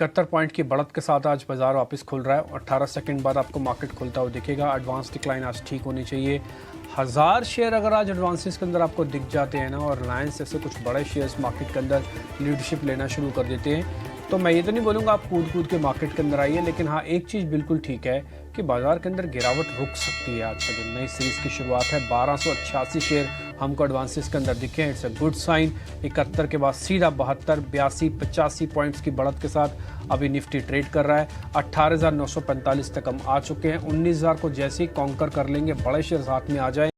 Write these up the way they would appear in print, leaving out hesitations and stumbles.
71 point की बढ़त के साथ आज बाजार वापस खुल रहा है। 18 सेकंड बाद आपको मार्केट खुलता हुआ दिखेगा। एडवांस डिक्लाइन आज ठीक होनी चाहिए। 1000 शेयर अगर आज एडवांसेस के अंदर आपको दिख जाते हैं ना, और रिलायंस जैसे कुछ बड़े शेयर्स मार्केट के अंदर लीडरशिप लेना शुरू कर देते हैं, तो मैं ये तो नहीं बोलूँगा आप कूद के मार्केट के अंदर आइए, लेकिन हाँ एक चीज़ बिल्कुल ठीक है कि बाजार के अंदर गिरावट रुक सकती है। आज का दिन नई सीरीज़ की शुरुआत है। 1288 शेयर हमको एडवांसेस के अंदर दिखे हैं। It's a good sign. 71 के बाद सीधा 72, 82, 85 पॉइंट्स की बढ़त के साथ अभी निफ्टी ट्रेड कर रहा है। 18,945 तक हम आ चुके हैं। 19,000 को जैसे ही कॉन्कर कर लेंगे, बड़े शेयर हाथ में आ जाए,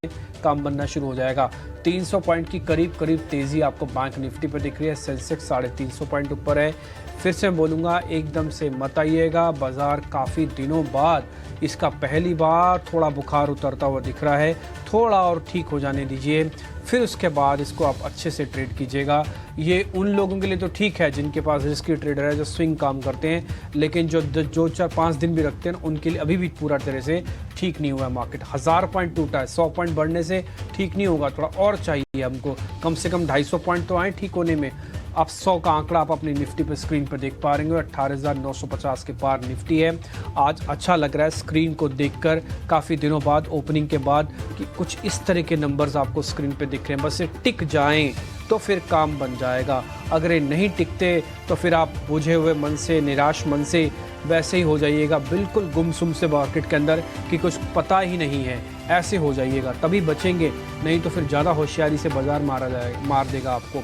काम बनना शुरू हो जाएगा। 300 पॉइंट की करीब तेज़ी आपको बैंक निफ्टी पर दिख रही है। सेंसेक्स 350 पॉइंट ऊपर है। फिर से बोलूँगा एकदम से मत आइएगा। बाजार काफ़ी दिनों बाद इसका पहली बार थोड़ा बुखार उतरता हुआ दिख रहा है। थोड़ा और ठीक हो जाने दीजिए, फिर उसके बाद इसको आप अच्छे से ट्रेड कीजिएगा। ये उन लोगों के लिए तो ठीक है जिनके पास रिस्की ट्रेडर है, जो स्विंग काम करते हैं, लेकिन जो 4-5 दिन भी रखते हैं उनके लिए अभी भी पूरा तरह से ठीक नहीं हुआ है मार्केट। 1000 पॉइंट टूटा है। 100 पॉइंट बढ़ने से ठीक नहीं होगा, थोड़ा और चाहिए हमको। कम से कम 250 पॉइंट तो आए ठीक होने में। अब 100 का आंकड़ा आप अपनी निफ्टी पर स्क्रीन पर देख पा रहे हैं। 18,950 के पार निफ्टी है। आज अच्छा लग रहा है स्क्रीन को देखकर, काफ़ी दिनों बाद ओपनिंग के बाद, कि कुछ इस तरह के नंबर्स आपको स्क्रीन पे दिख रहे हैं। बस ये टिक जाएं तो फिर काम बन जाएगा। अगर ये नहीं टिकते तो फिर आप बुझे हुए मन से, निराश मन से वैसे ही हो जाइएगा, बिल्कुल गुमसुम से मार्केट के अंदर कि कुछ पता ही नहीं है, ऐसे हो जाइएगा। तभी बचेंगे, नहीं तो फिर ज़्यादा होशियारी से बाजार मार देगा आपको।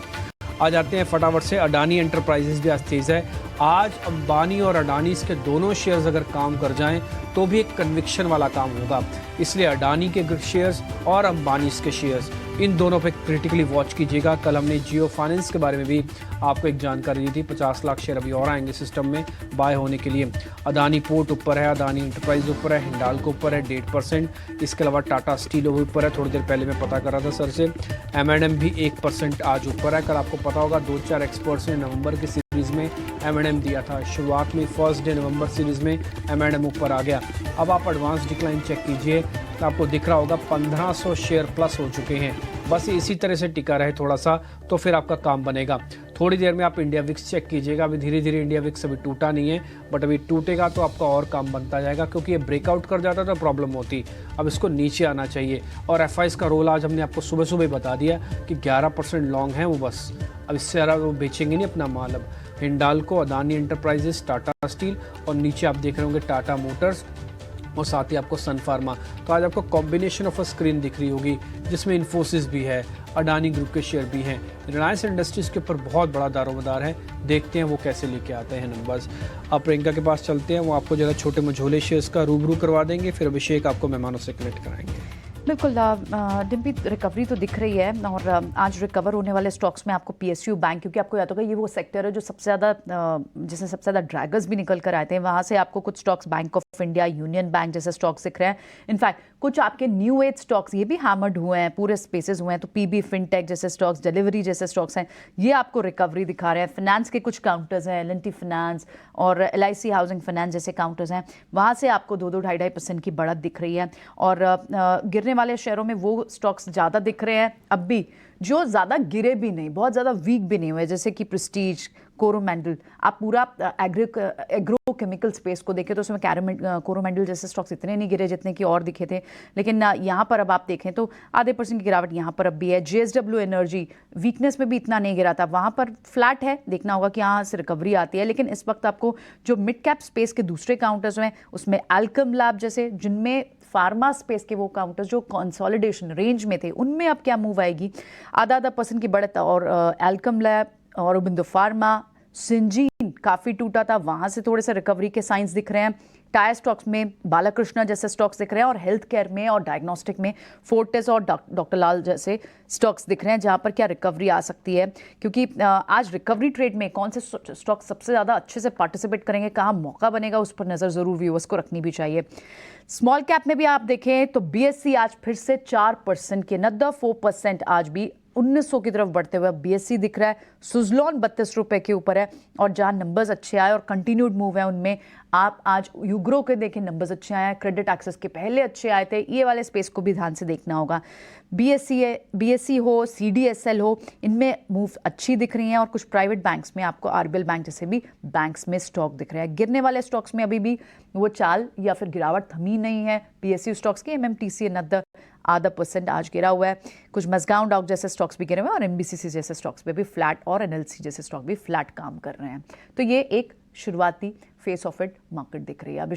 आ जाते हैं फटाफट से। अडानी एंटरप्राइजेस भी आज तेज़ है। आज अंबानी और अडानी के दोनों शेयर्स अगर काम कर जाएं तो भी एक कन्विक्शन वाला काम होगा। इसलिए अडानी के शेयर्स और अंबानी के शेयर्स, इन दोनों पे क्रिटिकली वॉच कीजिएगा। कल हमने जियो फाइनेंस के बारे में भी आपको एक जानकारी दी थी। 50 लाख शेयर अभी और आएंगे सिस्टम में बाय होने के लिए। अडानी पोर्ट ऊपर है, अडानी एंटरप्राइज ऊपर है, हिंडाल्को ऊपर है 1.5%। इसके अलावा टाटा स्टील ऊपर है, थोड़ी देर पहले मैं पता कर रहा था सर से। M&M भी 1% आज ऊपर है। कल आपको पता होगा 2-4 एक्सपर्ट्स ने नवंबर की सीरीज़ में M&M दिया था। शुरुआत में फर्स्ट डे नवंबर सीरीज़ में M&M ऊपर आ गया। अब आप एडवांस डिक्लाइन चेक कीजिए तो आपको दिख रहा होगा 1500 शेयर प्लस हो चुके हैं। बस इसी तरह से टिका रहे थोड़ा सा, तो फिर आपका काम बनेगा। थोड़ी देर में आप इंडिया विक्स चेक कीजिएगा। अभी धीरे धीरे इंडिया विक्स अभी टूटा नहीं है, बट अभी टूटेगा तो आपका और काम बनता जाएगा, क्योंकि ये ब्रेकआउट कर जाता तो प्रॉब्लम होती। अब इसको नीचे आना चाहिए। और FIs का रोल आज हमने आपको सुबह सुबह बता दिया कि 11% लॉन्ग है वो, बस अब इससे ज़्यादा वो बेचेंगे नहीं अपना माल। अब हिंडाल्को, अडानी एंटरप्राइजेस, टाटा स्टील, और नीचे आप देख रहे होंगे टाटा मोटर्स, और साथ ही आपको सन फार्मा। तो आज आपको कॉम्बिनेशन ऑफ अ स्क्रीन दिख रही होगी जिसमें इन्फोसिस भी है, अडानी ग्रुप के शेयर भी हैं। रिलायंस इंडस्ट्रीज़ के ऊपर बहुत बड़ा दारोमदार है। देखते हैं वो कैसे लेके आते हैं नंबर्स। आप प्रियंका के पास चलते हैं, वो आपको ज़रा छोटे मझोले शेयर्स का रूबरू करवा देंगे, फिर अभिषेक आपको मेहमानों से कनेक्ट कराएंगे। बिल्कुल डिम्पी, रिकवरी तो दिख रही है। और आज रिकवर होने वाले स्टॉक्स में आपको PSU बैंक, क्योंकि आपको याद होगा ये वो सेक्टर है जो सबसे ज़्यादा जिसमें सबसे ज़्यादा ड्रैगर्स भी निकल कर आते हैं। वहाँ से आपको कुछ stocks, bank of India, union bank जैसे स्टॉक्स दिख रहे हैं। इनफैक्ट कुछ आपके न्यू एज स्टॉक्स ये भी हैमर्ड हुए हैं, पूरे स्पेसेस हुए हैं। तो PB फिनटेक जैसे स्टॉक्स, डिलीवरी जैसे स्टॉक्स हैं, ये आपको रिकवरी दिखा रहे हैं। फिनेंस के कुछ काउंटर्स हैं, L&T फिनेंस और LIC हाउसिंग फाइनेंस जैसे काउंटर्स हैं, वहाँ से आपको 2-2-2.5% की बढ़त दिख रही है। और गिरने वाले शेयरों में वो स्टॉक्स ज़्यादा दिख रहे हैं अब भी जो ज़्यादा गिरे भी नहीं, बहुत ज़्यादा वीक भी नहीं हुए, जैसे कि प्रेस्टीज, कोरोमंडल। आप पूरा एग्रो केमिकल स्पेस को देखें तो उसमें कोरोमंडल जैसे स्टॉक्स इतने नहीं गिरे जितने कि और दिखे थे। लेकिन यहाँ पर अब आप देखें तो आधे % की गिरावट यहाँ पर अब भी है। JSW एनर्जी वीकनेस में भी इतना नहीं गिरा था, वहाँ पर फ्लैट है। देखना होगा कि यहाँ से रिकवरी आती है। लेकिन इस वक्त आपको जो मिड कैप स्पेस के दूसरे काउंटर्स हैं, उसमें एल्केम लैब जैसे, जिनमें फार्मा स्पेस के वो काउंटर्स जो कंसोलिडेशन रेंज में थे, उनमें अब क्या मूव आएगी। आधा % की बढ़त। और एल्केम लैब और औरोबिंदो फार्मा, सिंजीन काफ़ी टूटा था, वहाँ से थोड़े से रिकवरी के साइंस दिख रहे हैं। टायर स्टॉक्स में बालाकृष्णा जैसे स्टॉक्स दिख रहे हैं, और हेल्थ केयर में और डायग्नोस्टिक में फोर्टिस और डॉक्टर लाल जैसे स्टॉक्स दिख रहे हैं, जहाँ पर क्या रिकवरी आ सकती है। क्योंकि आज रिकवरी ट्रेड में कौन से स्टॉक्स सबसे ज़्यादा अच्छे से पार्टिसिपेट करेंगे, कहाँ मौका बनेगा, उस पर नज़र ज़रूर व्यूअर्स को रखनी भी चाहिए। स्मॉल कैप में भी आप देखें तो BSE आज फिर से 4% के, नद्दा 4% आज भी 1900 की तरफ बढ़ते हुए BSE दिख रहा है। सुजलॉन 32 रुपए के ऊपर है और जहां नंबर्स अच्छे आए और कंटिन्यूड मूव है उनमें आप आज यूग्रो के देखें नंबर्स अच्छे आए हैं, क्रेडिट एक्सेस के पहले अच्छे आए थे, ये वाले स्पेस को भी ध्यान से देखना होगा। BSE हो, CDSL हो, इनमें मूव अच्छी दिख रही हैं और कुछ प्राइवेट बैंक्स में आपको RBL बैंक जैसे भी बैंक्स में स्टॉक दिख रहे हैं। गिरने वाले स्टॉक्स में अभी भी वो चाल या फिर गिरावट थमी नहीं है। PSU स्टॉक्स की MMTC another 0.5% आज गिरा हुआ है। कुछ मजगांव डॉक जैसे स्टॉक्स भी गिरे हुए हैं और MBCC जैसे स्टॉक्स पे भी फ्लैट और NLC जैसे स्टॉक भी फ्लैट काम कर रहे हैं। तो ये एक शुरुआती फेस ऑफ इट मार्केट दिख रही है। अब